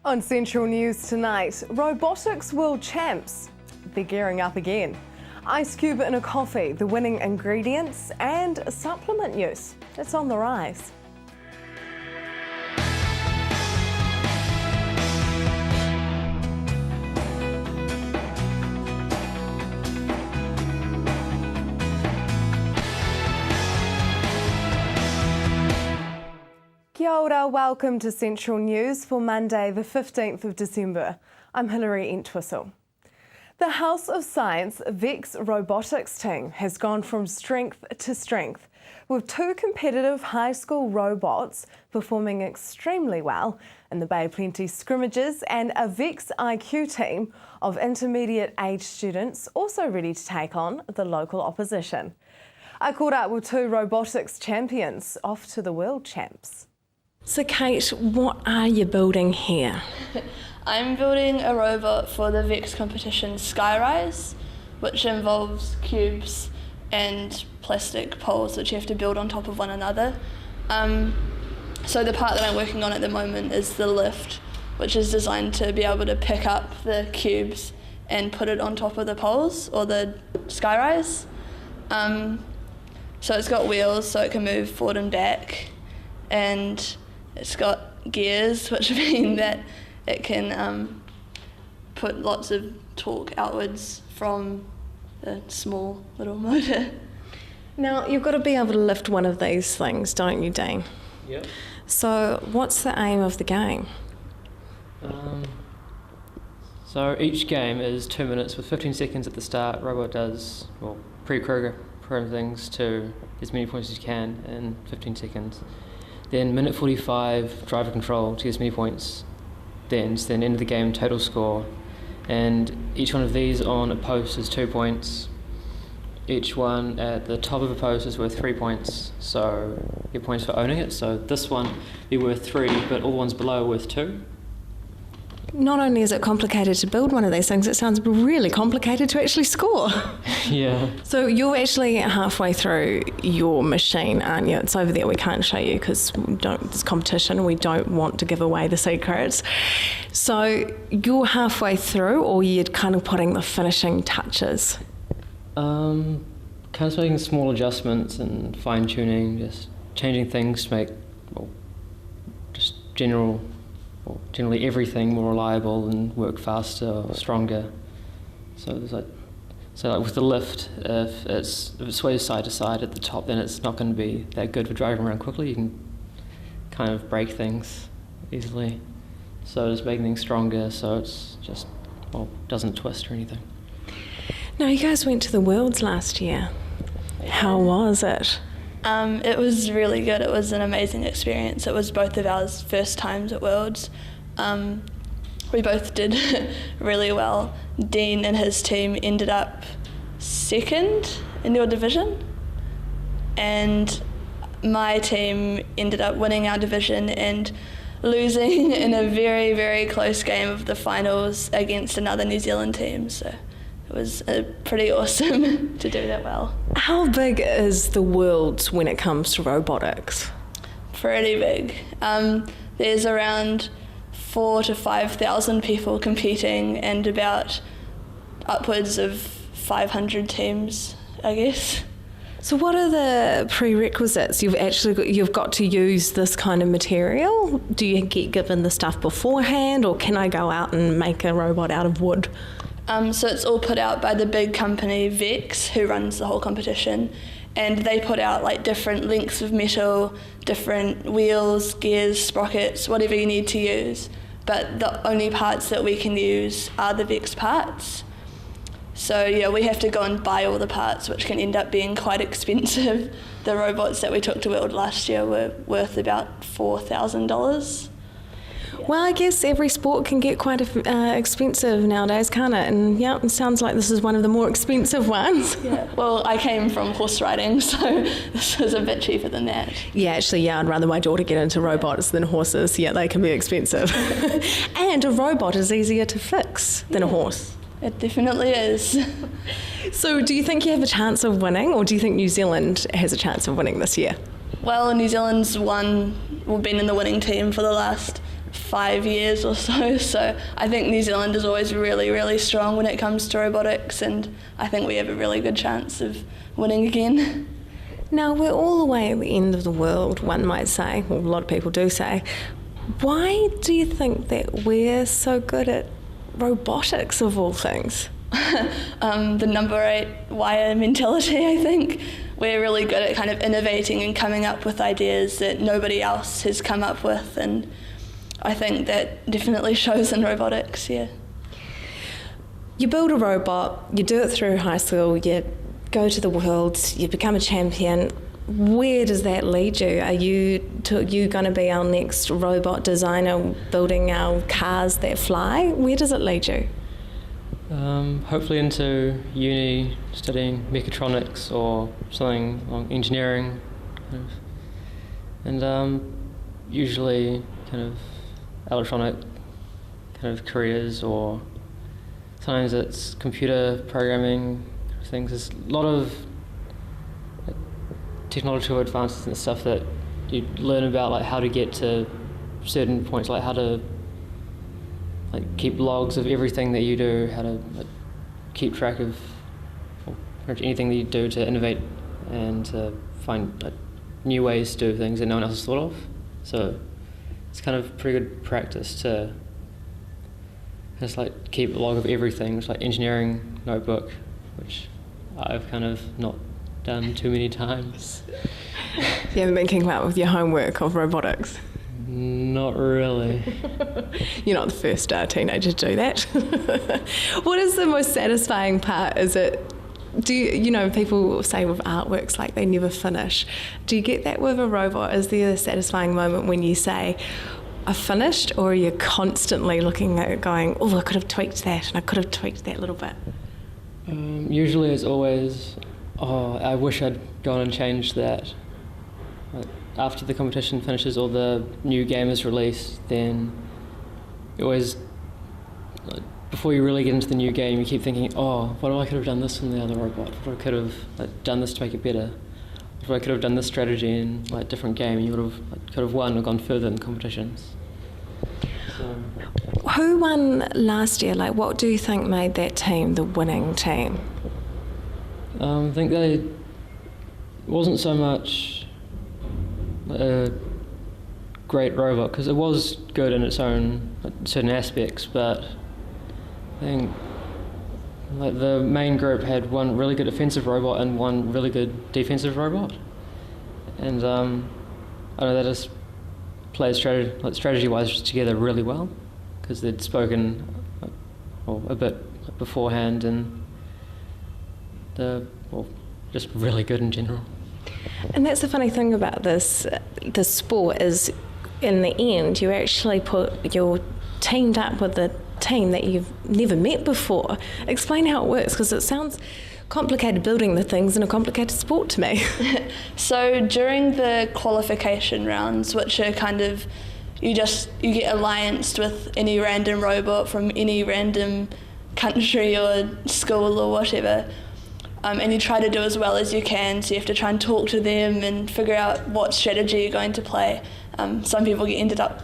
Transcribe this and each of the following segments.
On Central News tonight, robotics world champs. They're gearing up again. Ice cube in a coffee, the winning ingredients, and supplement use. It's on the rise. Kia ora, welcome to Central News for Monday the 15th of December. I'm Hilary Entwistle. The House of Science VEX robotics team has gone from strength to strength, with two competitive high school robots performing extremely well in the Bay Plenty scrimmages and a VEX IQ team of intermediate age students also ready to take on the local opposition. I caught up with two robotics champions off to the world champs. So Kate, what are you building here? I'm building a robot for the VEX competition Skyrise, which involves cubes and plastic poles which you have to build on top of one another. So the part that I'm working on at the moment is the lift, which is designed to be able to pick up the cubes and put it on top of the poles or the Skyrise. So it's got wheels so it can move forward and back, and it's got gears, which mean that it can put lots of torque outwards from the small little motor. Now, you've got to be able to lift one of these things, don't you, Dean? Yep. So what's the aim of the game? So each game is 2 minutes with 15 seconds at the start. Robot does, pre-program things to as many points as you can in 15 seconds. Then minute 45, driver control to get as many points. Then end of the game, total score. And each one of these on a post is 2 points. Each one at the top of a post is worth 3 points. So you get points for owning it. So this one be worth 3, but all ones below are worth 2. Not only is it complicated to build one of these things, it sounds really complicated to actually score. Yeah. So you're actually halfway through your machine, aren't you? It's over there, we can't show you because there's competition, we don't want to give away the secrets. So you're halfway through, or you're kind of putting the finishing touches? Kind of making small adjustments and fine tuning, just changing things to make just generally everything more reliable and work faster or stronger. So there's like with the lift, if it sways side to side at the top, then it's not going to be that good for driving around quickly. You can kind of break things easily. So just making things stronger so it's just doesn't twist or anything. Now, you guys went to the Worlds last year. How was it? It was really good. It was an amazing experience. It was both of our first times at Worlds. We both did really well. Dean and his team ended up second in your division, and my team ended up winning our division and losing in a very, very close game of the finals against another New Zealand team. So it was pretty awesome to do that well. How big is the Worlds when it comes to robotics? Pretty big. There's around 4,000 to 5,000 people competing and about upwards of 500 teams, I guess. So what are the prerequisites? You've got to use this kind of material? Do you get given the stuff beforehand, or can I go out and make a robot out of wood? So it's all put out by the big company VEX, who runs the whole competition, and they put out like different lengths of metal, different wheels, gears, sprockets, whatever you need to use. But the only parts that we can use are the VEX parts. So yeah, we have to go and buy all the parts, which can end up being quite expensive. The robots that we took to World last year were worth about $4,000. Well, I guess every sport can get quite expensive nowadays, can't it? And yeah, it sounds like this is one of the more expensive ones. Yeah. Well, I came from horse riding, so this was a bit cheaper than that. Yeah, actually, I'd rather my daughter get into robots than horses. Yeah, they can be expensive. And a robot is easier to fix than a horse. It definitely is. So do you think you have a chance of winning, or do you think New Zealand has a chance of winning this year? Well, New Zealand's been in the winning team for the last 5 years or so. So I think New Zealand is always really, really strong when it comes to robotics, and I think we have a really good chance of winning again. Now, we're all the way at the end of the world, one might say, well, a lot of people do say. Why do you think that we're so good at robotics, of all things? The number 8 wire mentality, I think. We're really good at kind of innovating and coming up with ideas that nobody else has come up with, and I think that definitely shows in robotics, yeah. You build a robot, you do it through high school, you go to the Worlds, you become a champion. Where does that lead you? Are you going to be our next robot designer, building our cars that fly? Where does it lead you? Hopefully into uni, studying mechatronics or something along engineering, and usually kind of electronic kind of careers, or sometimes it's computer programming things. There's a lot of technological advances and stuff that you learn about, like how to get to certain points, like how to keep logs of everything that you do, how to keep track of pretty much anything that you do to innovate and to find new ways to do things that no one else has thought of. So it's kind of pretty good practice to just keep a log of everything. It's like engineering notebook, which I've kind of not done too many times. You haven't been keeping up with your homework of robotics? Not really. You're not the first teenager to do that. What is the most satisfying part? Is it, people say with artworks like they never finish. Do you get that with a robot? Is there a satisfying moment when you say, I finished, or are you constantly looking at it going, oh, I could have tweaked that and I could have tweaked that little bit? Usually it's always, I wish I'd gone and changed that. After the competition finishes or the new game is released, then you always, before you really get into the new game, you keep thinking, what if I could have done this in the other robot? What if I could have done this to make it better? What if I could have done this strategy in a different game, and you would have could have won or gone further in competitions. So. Who won last year? What do you think made that team the winning team? I think it wasn't so much a great robot, because it was good in its own certain aspects, but I think the main group had one really good offensive robot and one really good defensive robot, and I know that just played strategy-wise together really well, because they'd spoken a bit beforehand, and just really good in general. And that's the funny thing about this sport is, in the end, you actually you're teamed up with a team that you've never met before. Explain how it works, because it sounds complicated building the things in a complicated sport to me. So during the qualification rounds, which are kind of, you get allianced with any random robot from any random country or school or whatever. And you try to do as well as you can, so you have to try and talk to them and figure out what strategy you're going to play. Some people ended up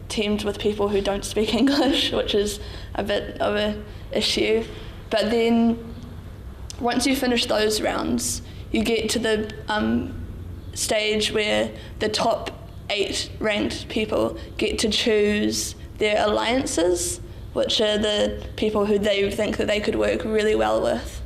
teamed with people who don't speak English, which is a bit of an issue. But then once you finish those rounds, you get to the stage where the top 8 ranked people get to choose their alliances, which are the people who they think that they could work really well with.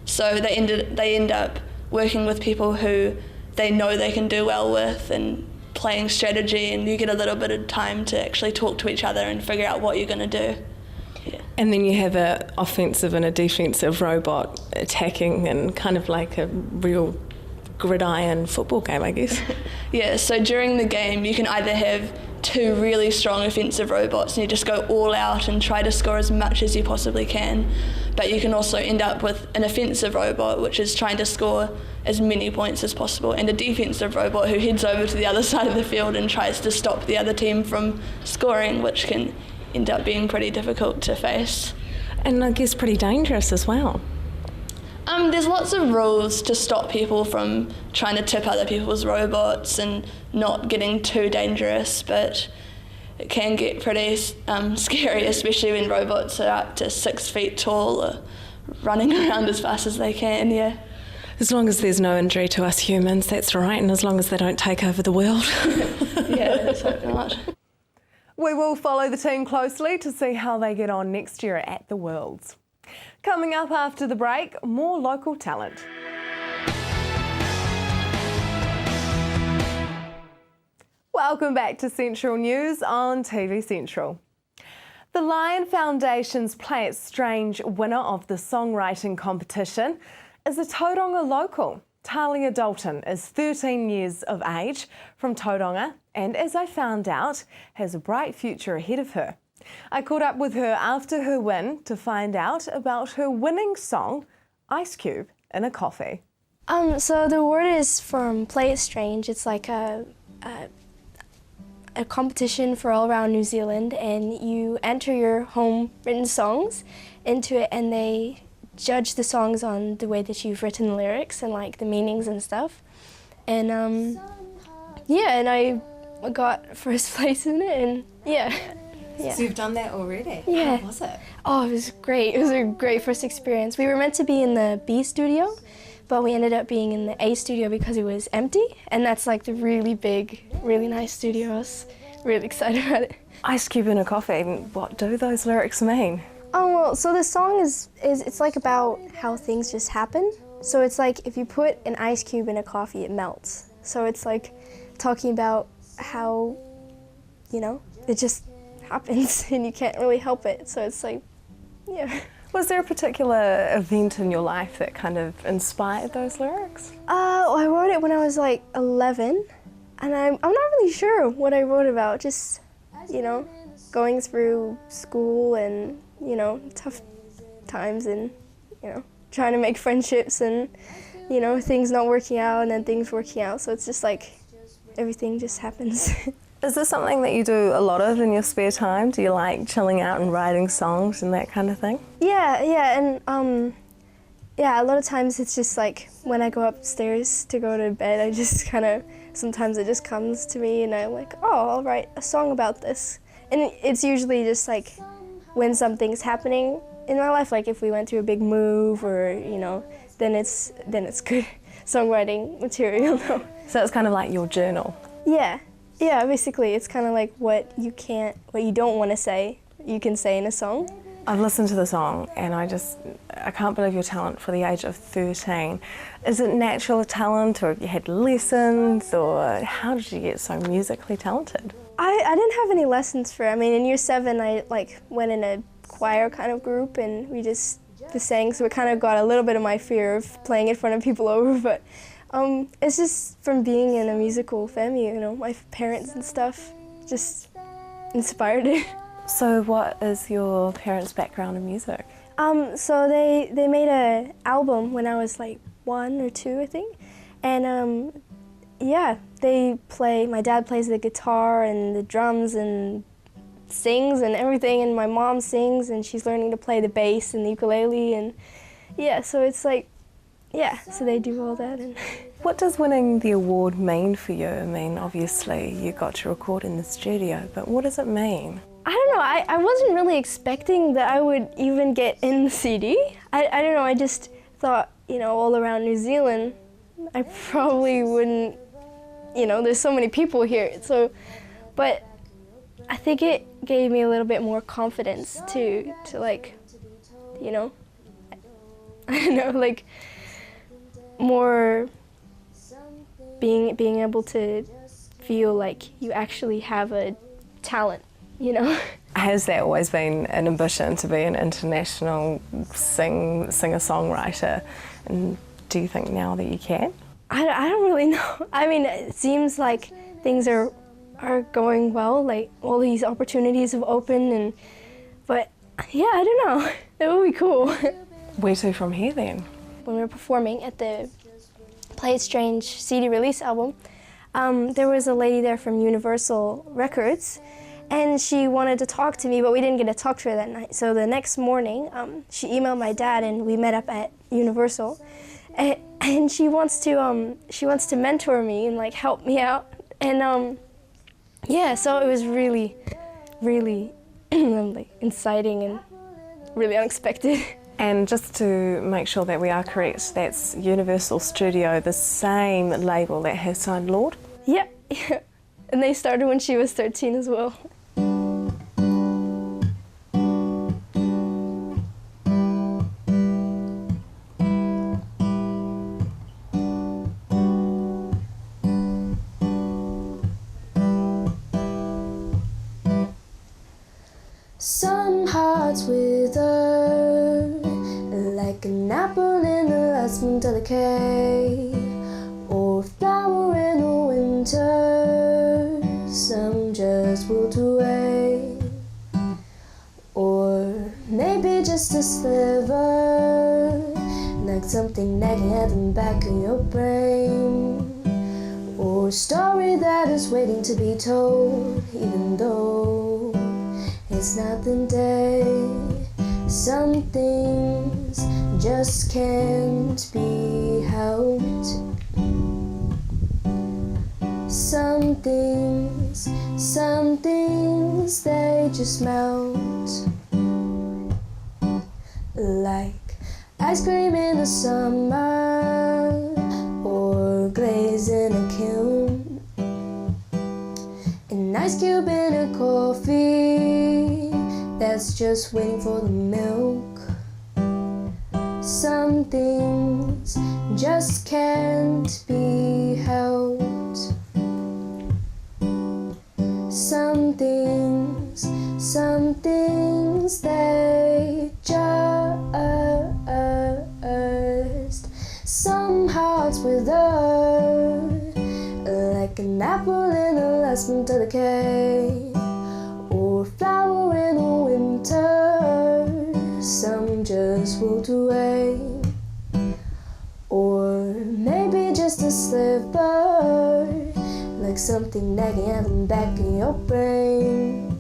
So they end up working with people who they know they can do well with and playing strategy, and you get a little bit of time to actually talk to each other and figure out what you're going to do. Yeah. And then you have an offensive and a defensive robot attacking, and kind of like a real gridiron football game, I guess. Yeah, so during the game you can either have 2 really strong offensive robots and you just go all out and try to score as much as you possibly can, but you can also end up with an offensive robot which is trying to score as many points as possible, and a defensive robot who heads over to the other side of the field and tries to stop the other team from scoring, which can end up being pretty difficult to face. And I guess pretty dangerous as well. There's lots of rules to stop people from trying to tip other people's robots and not getting too dangerous, but it can get pretty scary, especially when robots are up to 6 feet tall or running around as fast as they can, yeah. As long as there's no injury to us humans, that's right, and as long as they don't take over the world. Yeah, let's hope not. We will follow the team closely to see how they get on next year at the Worlds. Coming up after the break, more local talent. Welcome back to Central News on TV Central. The Lion Foundation's Play It Strange winner of the songwriting competition is a Tauranga local. Talia Dalton is 13 years of age from Tauranga and, as I found out, has a bright future ahead of her. I caught up with her after her win to find out about her winning song, Ice Cube in a Coffee. So the award is from Play It Strange. It's like a competition for all around New Zealand, and you enter your home written songs into it, and they judge the songs on the way that you've written the lyrics and like the meanings and stuff. And yeah, and I got first place in it, and yeah. So you've done that already? Yeah. How was it? Oh, it was great. It was a great first experience. We were meant to be in the B studio, but we ended up being in the A studio because it was empty, and that's like the really big, really nice studio. I was really excited about it. Ice Cube in a Coffee, what do those lyrics mean? Oh, well, so the song is it's like about how things just happen. So it's like if you put an ice cube in a coffee, it melts. So it's like talking about how, you know, it just happens and you can't really help it. So it's like, yeah. Was there a particular event in your life that kind of inspired those lyrics? I wrote it when I was like 11, and I'm not really sure what I wrote about. Just, you know, going through school and, you know, tough times and, you know, trying to make friendships and, you know, things not working out and then things working out. So it's just like everything just happens. Is this something that you do a lot of in your spare time? Do you like chilling out and writing songs and that kind of thing? Yeah, and yeah, a lot of times it's just like when I go upstairs to go to bed, I just kind of, sometimes it just comes to me and I'm like, oh, I'll write a song about this. And it's usually just like when something's happening in my life, like if we went through a big move or, you know, then it's good songwriting material. So it's kind of like your journal? Yeah, basically it's kind of like what you don't want to say, you can say in a song. I've listened to the song and I can't believe your talent for the age of 13. Is it natural talent, or have you had lessons, or how did you get so musically talented? I didn't have any lessons for it. I mean, in year 7 I like went in a choir kind of group and we just sang, so it kind of got a little bit of my fear of playing in front of people over, but it's just from being in a musical family, you know, my parents and stuff just inspired it. So what is your parents' background in music? So they made an album when I was like 1 or 2, I think, and yeah, my dad plays the guitar and the drums and sings and everything, and my mom sings and she's learning to play the bass and the ukulele, and yeah, so it's like, yeah, so they do all that. And what does winning the award mean for you? I mean, obviously you got to record in the studio, but what does it mean? I don't know, I wasn't really expecting that I would even get in the CD. I don't know, I just thought, you know, all around New Zealand, I probably wouldn't, you know, there's so many people here, so, but I think it gave me a little bit more confidence to like, you know, I don't know, like more being able to feel like you actually have a talent, you know. Has that always been an ambition to be an international singer-songwriter? And do you think now that you can? I don't really know. I mean, it seems like things are going well, like all these opportunities have opened, but yeah, I don't know. That would be cool. Where to from here then? When we were performing at the Play It Strange CD release album, there was a lady there from Universal Records, and she wanted to talk to me, but we didn't get to talk to her that night. So the next morning, she emailed my dad, and we met up at Universal, and she wants to mentor me and like help me out, and yeah, so it was really really like inciting and really unexpected. And just to make sure that we are correct, that's Universal Studio, the same label that has signed Lorde? Yeah, yeah. And they started when she was 13 as well. Some hearts wither like an apple in the last month of decay, or a flower in the winter. Some just wilt away, or maybe just a sliver, like something nagging at the back of your brain, or a story that is waiting to be told, even though it's not the day. Some things just can't be helped. Some things, they just melt. Like ice cream in the summer, or glaze in a kiln, an ice cube in a coffee that's just waiting for the milk. Some things just can't be helped. Some things, they just, some hearts wither like an apple in the last month of decay, or a flower in the winter. Some just wilt away, or maybe just a sliver, like something nagging at the back of your brain,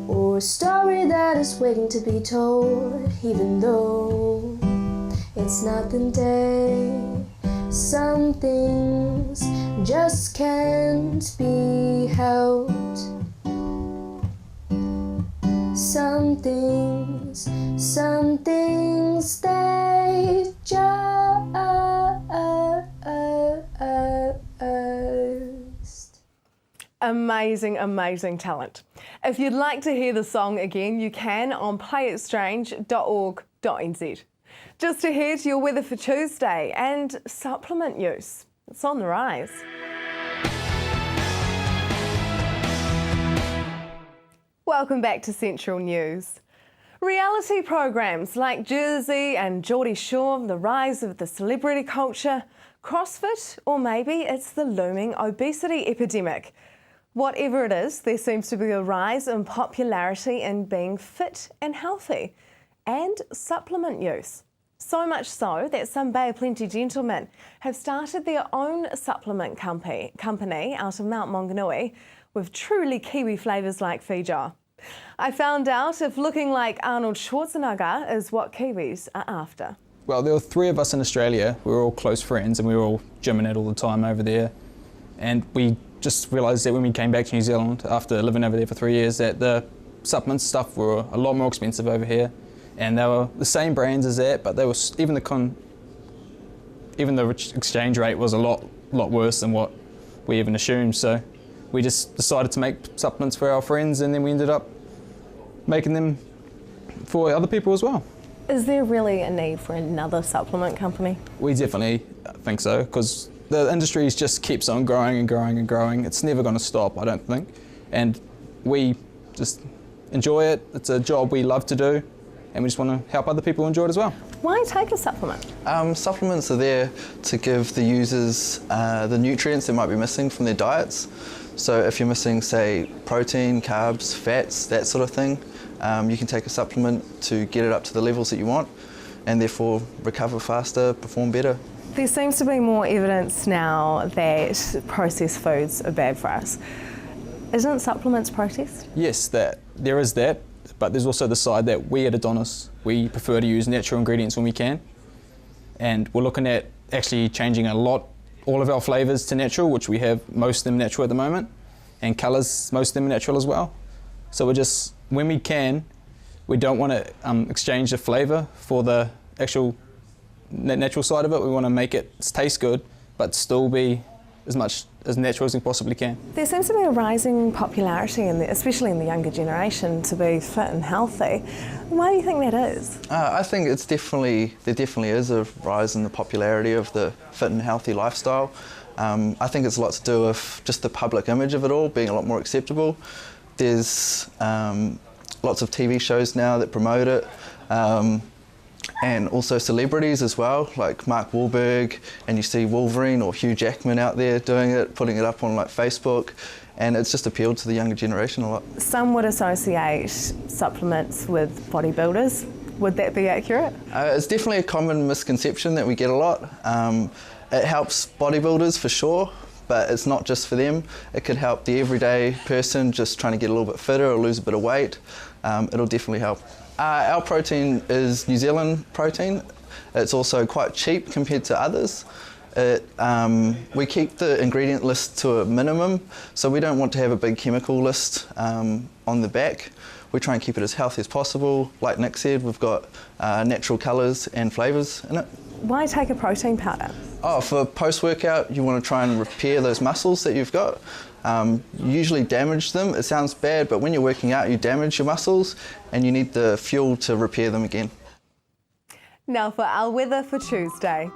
or a story that is waiting to be told, even though it's not the day. Some things just can't be helped. Some things, they just. Amazing, amazing talent. If you'd like to hear the song again, you can on playitstrange.org.nz. Just ahead, your weather for Tuesday and supplement use. It's on the rise. Welcome back to Central News. Reality programs like Jersey and Geordie Shore, the rise of the celebrity culture, CrossFit, or maybe it's the looming obesity epidemic. Whatever it is, there seems to be a rise in popularity in being fit and healthy, and supplement use. So much so that some Bay of Plenty gentlemen have started their own supplement company out of Mount Maunganui with truly Kiwi flavours like Fijo. I found out if looking like Arnold Schwarzenegger is what Kiwis are after. Well, there were 3 of us in Australia. We were all close friends and we were all gymming it all the time over there. And we just realised that when we came back to New Zealand after living over there for 3 years, that the supplement stuff were a lot more expensive over here. And they were the same brands as that, but they were even the exchange rate was a lot worse than what we even assumed. So we just decided to make supplements for our friends, and then we ended up making them for other people as well. Is there really a need for another supplement company? We definitely think so, because the industry just keeps on growing and growing and growing. It's never going to stop, I don't think. And we just enjoy it. It's a job we love to do, and we just want to help other people enjoy it as well. Why take a supplement? Supplements are there to give the users the nutrients they might be missing from their diets. So if you're missing, say, protein, carbs, fats, that sort of thing, you can take a supplement to get it up to the levels that you want, and therefore recover faster, perform better. There seems to be more evidence now that processed foods are bad for us. Isn't supplements processed? Yes, there is that, but there's also the side that we at Adonis, we prefer to use natural ingredients when we can, and we're looking at actually changing all of our flavours to natural, which we have most of them natural at the moment, and colours, most of them natural as well. So we're just, when we can, we don't want to exchange the flavour for the actual natural side of it. We want to make it taste good, but still be as much as natural as we possibly can. There seems to be a rising popularity, especially in the younger generation, to be fit and healthy. Why do you think that is? I think there definitely is a rise in the popularity of the fit and healthy lifestyle. I think it's a lot to do with just the public image of it all being a lot more acceptable. There's lots of TV shows now that promote it, and also celebrities as well, like Mark Wahlberg, and you see Wolverine or Hugh Jackman out there doing it, putting it up on like Facebook, and it's just appealed to the younger generation a lot. Some would associate supplements with bodybuilders. Would that be accurate? It's definitely a common misconception that we get a lot. It helps bodybuilders for sure, but it's not just for them. It could help the everyday person just trying to get a little bit fitter or lose a bit of weight. It'll definitely help. Our protein is New Zealand protein. It's also quite cheap compared to others. We keep the ingredient list to a minimum, so we don't want to have a big chemical list on the back. We try and keep it as healthy as possible. Like Nick said, we've got natural colours and flavours in it. Why take a protein powder? Oh, for post-workout, you want to try and repair those muscles that you've got. You usually damage them. It sounds bad, but when you're working out, you damage your muscles and you need the fuel to repair them again. Now for our weather for Tuesday.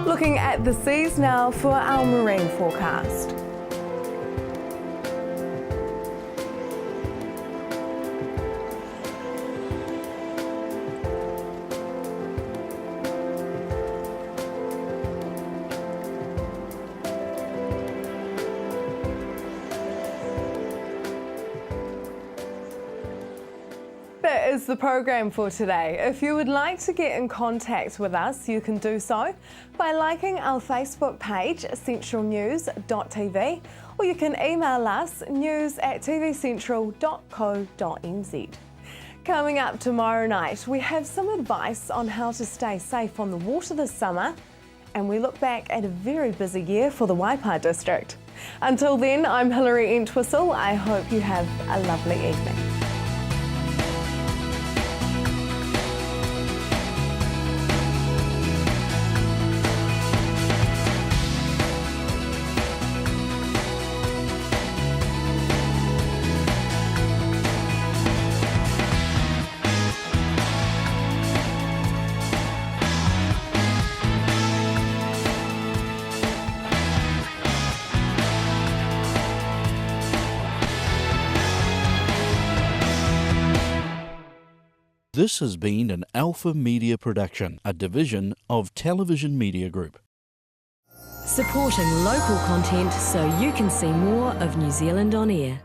Looking at the seas now for our marine forecast. That is the program for today. If you would like to get in contact with us, you can do so by liking our Facebook page, centralnews.tv, or you can email us news@tvcentral.co.nz. Coming up tomorrow night, we have some advice on how to stay safe on the water this summer, and we look back at a very busy year for the Waipa district. Until then, I'm Hilary Entwistle. I hope you have a lovely evening. This has been an Alpha Media production, a division of Television Media Group. Supporting local content so you can see more of New Zealand on air.